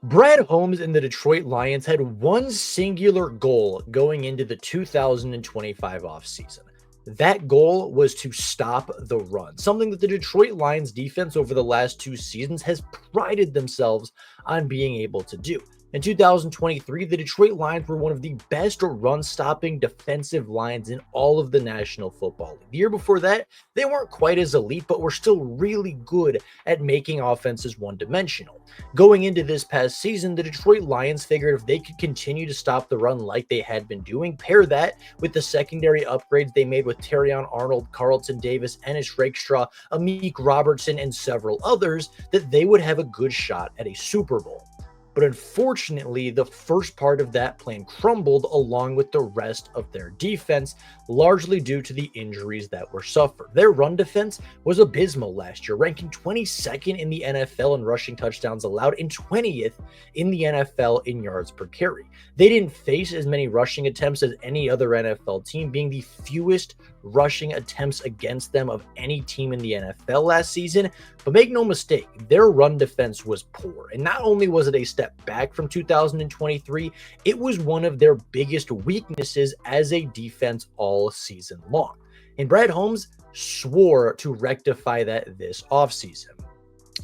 Brad Holmes and the Detroit Lions had one singular goal going into the 2025 offseason. That goal was to stop the run, something that the Detroit Lions defense over the last two seasons has prided themselves on being able to do. In 2023, the Detroit Lions were one of the best run-stopping defensive lines in all of the National Football League. The year before that, they weren't quite as elite, but were still really good at making offenses one-dimensional. Going into this past season, the Detroit Lions figured if they could continue to stop the run like they had been doing, pair that with the secondary upgrades they made with Terrion Arnold, Carlton Davis, Ennis Rakestraw, Amik Robertson, and several others, that they would have a good shot at a Super Bowl. But unfortunately, the first part of that plan crumbled along with the rest of their defense, largely due to the injuries that were suffered. Their run defense was abysmal last year, ranking 22nd in the NFL in rushing touchdowns allowed and 20th in the NFL in yards per carry. They didn't face as many rushing attempts as any other NFL team, being the fewest rushing attempts against them of any team in the NFL last season. But make no mistake, their run defense was poor. And not only was it a step back from 2023, it was one of their biggest weaknesses as a defense all season long. And Brad Holmes swore to rectify that this offseason.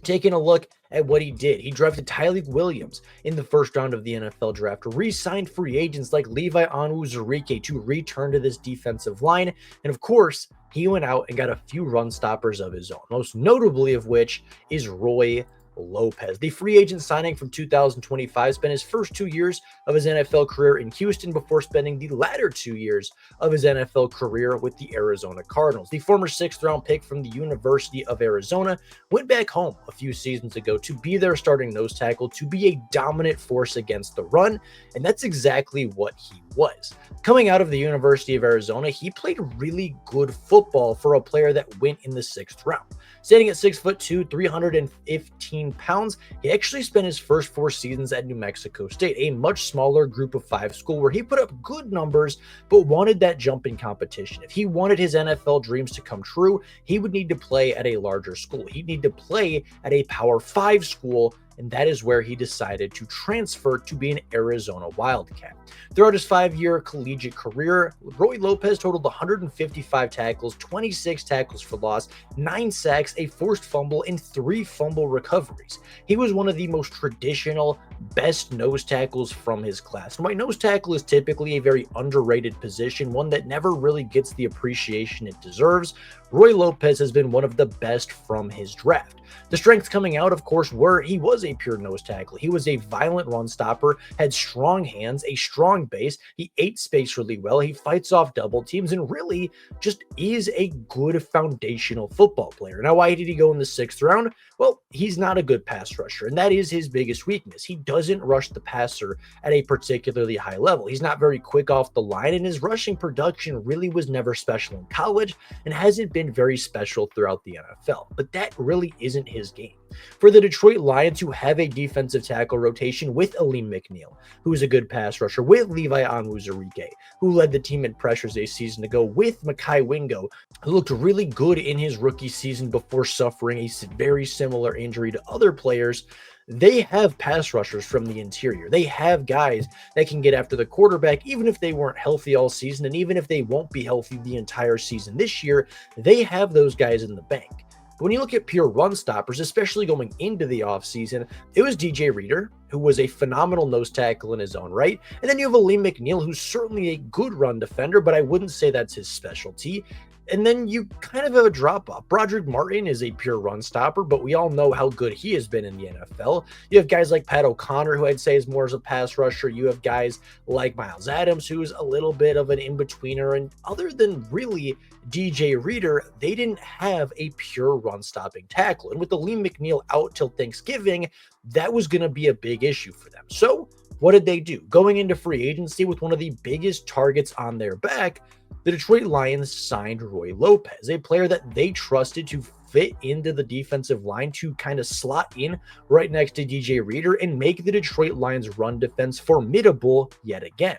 Taking a look at what he did, he drafted Tyleik Williams in the first round of the NFL draft, re-signed free agents like Levi Onwuzurike to return to this defensive line, and of course, he went out and got a few run stoppers of his own, most notably of which is Roy Lopez. The free agent signing from 2025 spent his first 2 years of his NFL career in Houston before spending the latter 2 years of his NFL career with the Arizona Cardinals. The former sixth-round pick from the University of Arizona went back home a few seasons ago to be their starting nose tackle, to be a dominant force against the run, and that's exactly what he was. Coming out of the University of Arizona, he played really good football for a player that went in the sixth round. Standing at 6'2", 315 pounds, he actually spent his first 4 seasons at New Mexico State, a much smaller group of 5 school where he put up good numbers, but wanted that jump in competition. If he wanted his NFL dreams to come true, he would need to play at a larger school. He'd need to play at a Power 5 school, and that is where he decided to transfer to be an Arizona Wildcat. Throughout his 5-year collegiate career, Roy Lopez totaled 155 tackles, 26 tackles for loss, 9 sacks, a forced fumble, and 3 fumble recoveries. He was one of the most traditional, best nose tackles from his class. And while nose tackle is typically a very underrated position, one that never really gets the appreciation it deserves, Roy Lopez has been one of the best from his draft. The strengths coming out, of course, were he was a pure nose tackle. He was a violent run stopper, had strong hands, a strong base. He ate space really well. He fights off double teams and really just is a good foundational football player. Now, why did he go in the 6th round? Well, he's not a good pass rusher, and that is his biggest weakness. He doesn't rush the passer at a particularly high level. He's not very quick off the line, and his rushing production really was never special in college and hasn't been very special throughout the NFL. But that really isn't his game. For the Detroit Lions, who have a defensive tackle rotation with Aleem McNeil, who's a good pass rusher, with Levi Onwuzurike, who led the team in pressures a season ago, with Mekhi Wingo, who looked really good in his rookie season before suffering a very similar injury to other players, they have pass rushers from the interior. They have guys that can get after the quarterback, even if they weren't healthy all season, and even if they won't be healthy the entire season this year, they have those guys in the bank. But when you look at pure run stoppers, especially going into the offseason, it was DJ Reader, who was a phenomenal nose tackle in his own right. And then you have Aleem McNeil, who's certainly a good run defender, but I wouldn't say that's his specialty. And then you kind of have a drop-off. Broderick Martin is a pure run stopper, but we all know how good he has been in the NFL. You have guys like Pat O'Connor, who I'd say is more as a pass rusher. You have guys like Miles Adams, who's a little bit of an in-betweener. And other than really DJ Reader, they didn't have a pure run-stopping tackle. And with Aleem McNeil out till Thanksgiving, that was going to be a big issue for them. So what did they do? Going into free agency with one of the biggest targets on their back, the Detroit Lions signed Roy Lopez, a player that they trusted to fit into the defensive line, to kind of slot in right next to DJ Reader and make the Detroit Lions run defense formidable yet again.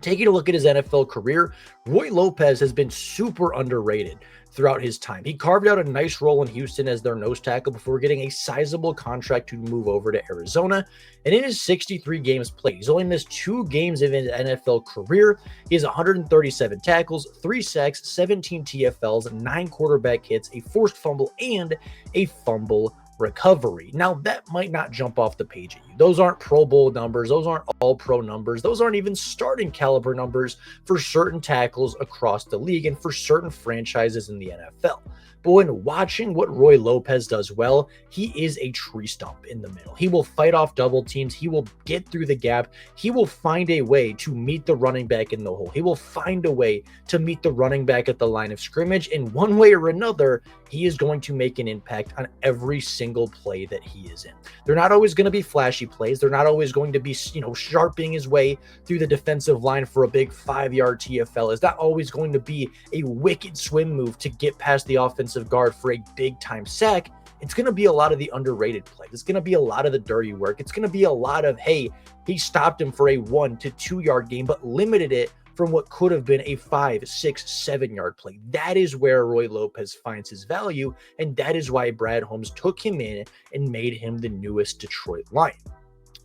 Taking a look at his NFL career, Roy Lopez has been super underrated throughout his time. He carved out a nice role in Houston as their nose tackle before getting a sizable contract to move over to Arizona. And in his 63 games played, he's only missed 2 games of his NFL career. He has 137 tackles, 3 sacks, 17 TFLs, 9 quarterback hits, a forced fumble, and a fumble recovery. Now, that might not jump off the page at you. Those aren't Pro Bowl numbers. Those aren't all-pro numbers. Those aren't even starting caliber numbers for certain tackles across the league and for certain franchises in the NFL. But when watching what Roy Lopez does well, he is a tree stump in the middle. He will fight off double teams. He will get through the gap. He will find a way to meet the running back in the hole. He will find a way to meet the running back at the line of scrimmage. In one way or another, he is going to make an impact on every single play that he is in. They're not always going to be flashy plays. They're not always going to be, sharpening his way through the defensive line for a big 5-yard TFL. It's not always going to be a wicked swim move to get past the offensive guard for a big time sack. It's going to be a lot of the underrated play. It's going to be a lot of the dirty work. It's going to be a lot of, hey, he stopped him for a 1 to 2 yard gain, but limited it from what could have been a 5, 6, 7-yard play. That is where Roy Lopez finds his value, and that is why Brad Holmes took him in and made him the newest Detroit Lion.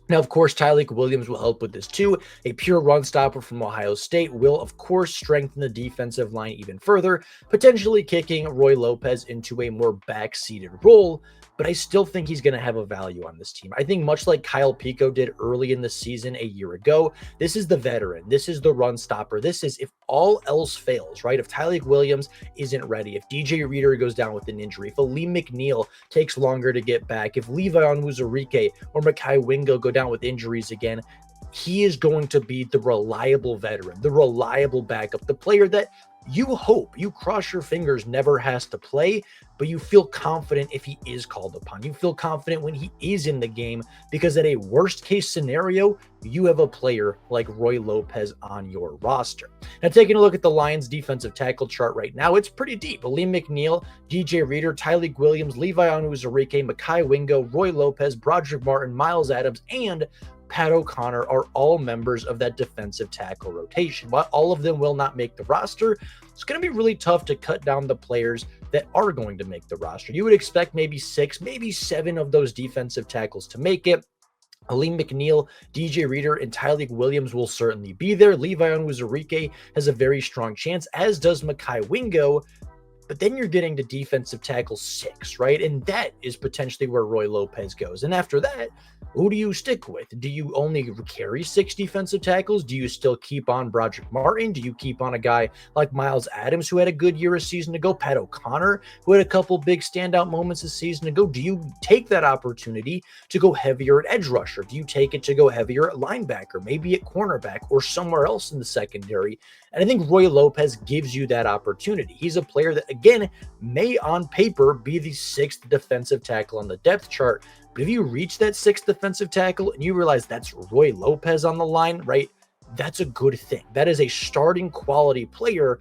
Now, of course, Tyleik Williams will help with this too. A pure run stopper from Ohio State will, of course, strengthen the defensive line even further, potentially kicking Roy Lopez into a more back-seated role. But I still think he's going to have a value on this team. I think much like Kyle Pico did early in the season a year ago, this is the veteran. This is the run stopper. This is if all else fails, right? If Tyleik Williams isn't ready, if DJ Reader goes down with an injury, if Lee McNeil takes longer to get back, if Levi Onwuzurike or Mekhi Wingo go down with injuries again, he is going to be the reliable veteran, the reliable backup, the player that you hope, you cross your fingers, never has to play, but you feel confident if he is called upon. You feel confident when he is in the game because at a worst case scenario, you have a player like Roy Lopez on your roster. Now, taking a look at the Lions defensive tackle chart right now, it's pretty deep. Lee McNeil, DJ Reader, Tyleik Williams, Levi Onwuzurike, Mekhi Wingo, Roy Lopez, Broderick Martin, Miles Adams, and Pat O'Connor are all members of that defensive tackle rotation. While all of them will not make the roster, it's going to be really tough to cut down the players that are going to make the roster. You would expect maybe 6, maybe 7 of those defensive tackles to make it. Lee McNeil, DJ Reader, and Tyleik Williams will certainly be there. Levi Onwuzurike has a very strong chance, as does Mekhi Wingo. But then you're getting to defensive tackle 6, right? And that is potentially where Roy Lopez goes. And after that, who do you stick with? Do you only carry 6 defensive tackles? Do you still keep on Broderick Martin? Do you keep on a guy like Miles Adams, who had a good year a season ago? Pat O'Connor, who had a couple big standout moments a season ago? Do you take that opportunity to go heavier at edge rusher? Do you take it to go heavier at linebacker, maybe at cornerback or somewhere else in the secondary? And I think Roy Lopez gives you that opportunity. He's a player that, again, may on paper be the 6th defensive tackle on the depth chart. But if you reach that 6th defensive tackle and you realize that's Roy Lopez on the line, right? That's a good thing. That is a starting quality player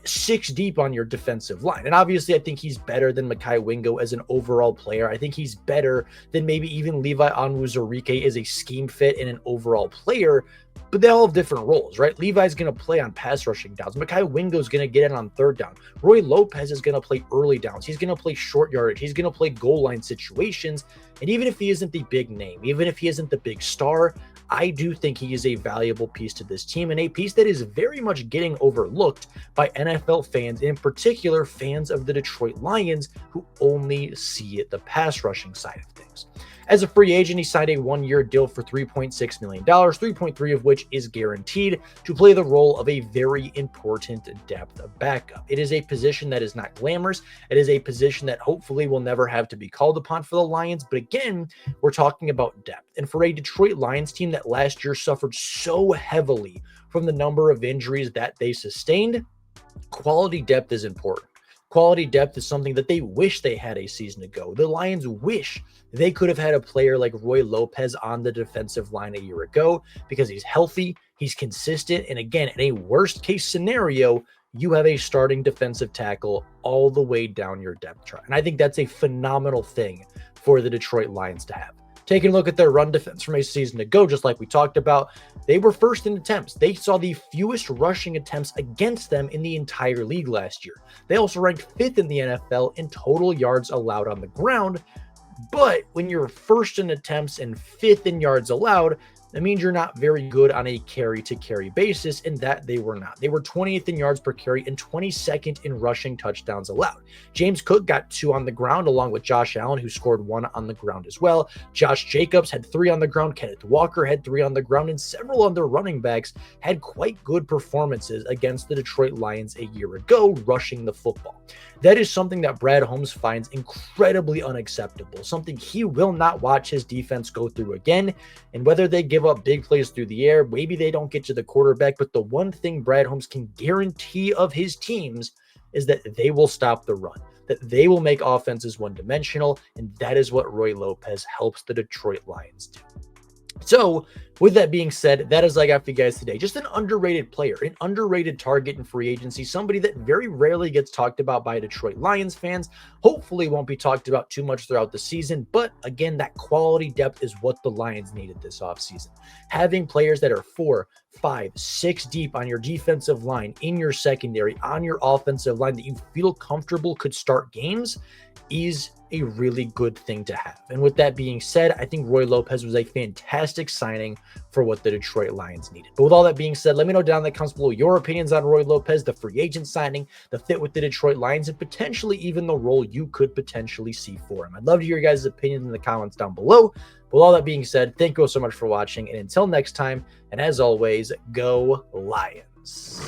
6 deep on your defensive line. And obviously, I think he's better than Mekhi Wingo as an overall player. I think he's better than maybe even Levi Onwuzurike as a scheme fit and an overall player. But they all have different roles, right? Levi's going to play on pass rushing downs. Mekhi Wingo's going to get in on 3rd down. Roy Lopez is going to play early downs. He's going to play short yardage. He's going to play goal line situations. And even if he isn't the big name, even if he isn't the big star, I do think he is a valuable piece to this team and a piece that is very much getting overlooked by NFL fans, in particular fans of the Detroit Lions who only see the pass rushing side of things. As a free agent, he signed a 1-year deal for $3.6 million, 3.3 of which is guaranteed to play the role of a very important depth backup. It is a position that is not glamorous. It is a position that hopefully will never have to be called upon for the Lions. But again, we're talking about depth. And for a Detroit Lions team that last year suffered so heavily from the number of injuries that they sustained, quality depth is important. Quality depth is something that they wish they had a season ago. The Lions wish they could have had a player like Roy Lopez on the defensive line a year ago because he's healthy, he's consistent, and again, in a worst case scenario, you have a starting defensive tackle all the way down your depth chart. And I think that's a phenomenal thing for the Detroit Lions to have. Taking a look at their run defense from a season ago, just like we talked about, they were first in attempts. They saw the fewest rushing attempts against them in the entire league last year. They also ranked 5th in the NFL in total yards allowed on the ground. But when you're first in attempts and 5th in yards allowed, that means you're not very good on a carry-to-carry basis, and that they were not. They were 20th in yards per carry and 22nd in rushing touchdowns allowed. James Cook got 2 on the ground, along with Josh Allen, who scored 1 on the ground as well. Josh Jacobs had 3 on the ground. Kenneth Walker had 3 on the ground, and several other running backs had quite good performances against the Detroit Lions a year ago, rushing the football. That is something that Brad Holmes finds incredibly unacceptable, something he will not watch his defense go through again. And whether they give up big plays through the air, maybe they don't get to the quarterback, but the one thing Brad Holmes can guarantee of his teams is that they will stop the run, that they will make offenses one-dimensional, and that is what Roy Lopez helps the Detroit Lions do. So, with that being said, that is all I got for you guys today. Just an underrated player, an underrated target in free agency, somebody that very rarely gets talked about by Detroit Lions fans. Hopefully won't be talked about too much throughout the season, but again, that quality depth is what the Lions needed this offseason. Having players that are 4, 5, 6 deep on your defensive line, in your secondary, on your offensive line that you feel comfortable could start games is a really good thing to have. And with that being said, I think Roy Lopez was a fantastic signing for what the Detroit Lions needed. But with all that being said, let me know down in the comments below your opinions on Roy Lopez, the free agent signing, the fit with the Detroit Lions, and potentially even the role you could potentially see for him. I'd love to hear your guys' opinions in the comments down below. With all that being said, thank you all so much for watching, and until next time, and as always, go Lions.